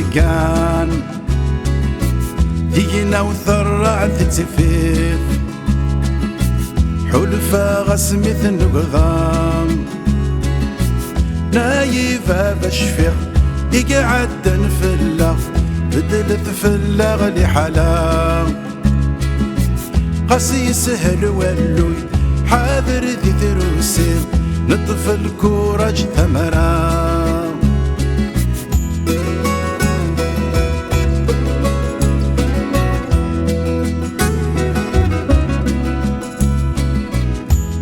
ورقان دينا وثرع تتفيف حلفا غسمث نقضام نايفا بشفيق يقعد نفلا بدل تفلا لحلا قاسي سهل ولوي حاذر ذي ثروسير نطف الكورج ثمرا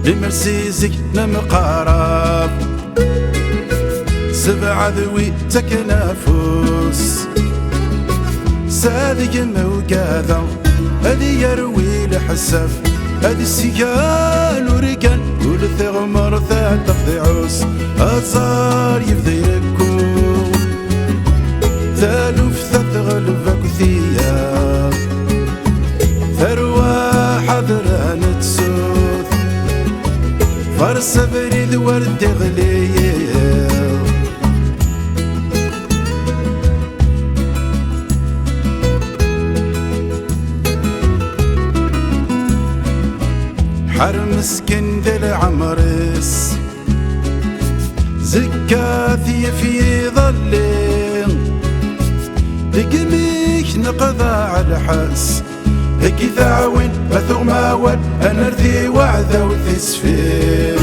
بمرسيزك نمقارب سبع ذوي تكنافوس صادق موقاذا هذي يروي لحسف هذي السيال ورقان ولثغمر ثال تفضيعوس أصار يفضي ركو ثالوف تغلبك ثياب ثروة حضرة نتسوث فرس بريد ورد غليل حرم اسكندر عمرس زكاثي في ظلين دقميك نقضى على حس هكي ثاوين بثغ ماول انرثي وعذا وتسفير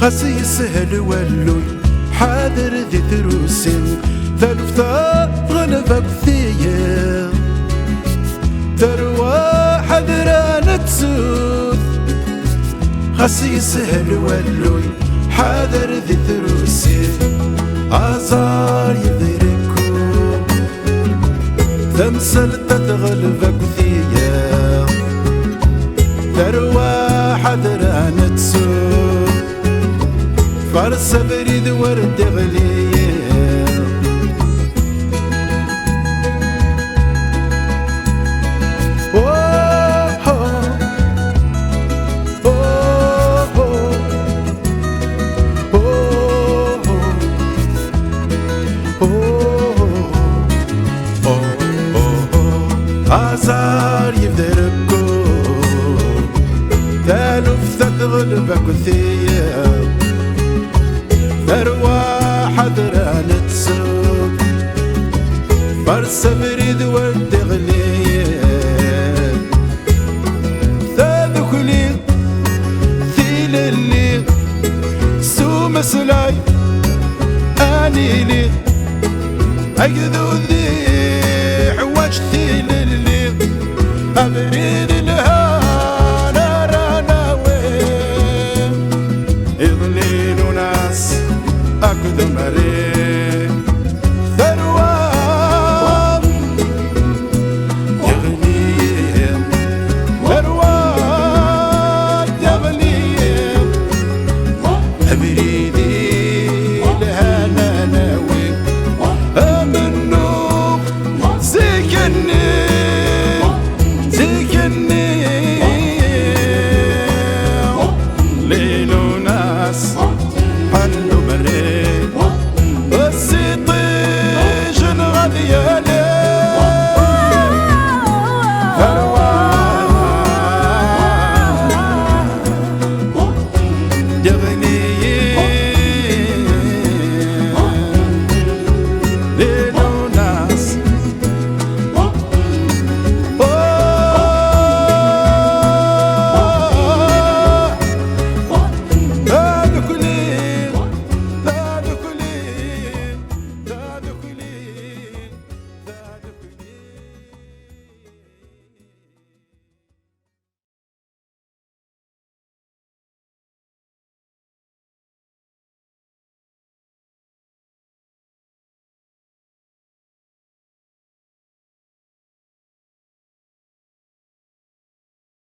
قاسي سهل ولوي حاذر ذي ثروسين ثالفتا غلبك ثيا ثروة حذرة نتسوث قاسي سهل ولوي حاذر ذي ثروسين عزار يضيركو ثمسل تتغلبك ثيا ثروة حذرة نتسوث فرس بريد ورد غليل عزار يفدركو ثالوف تتغلبك ثياب ثروة حضرة نتسوق فرس بريد ورد غليل ثاذك لي ثيل اللي سو مسلاي اني لي اجذو ذي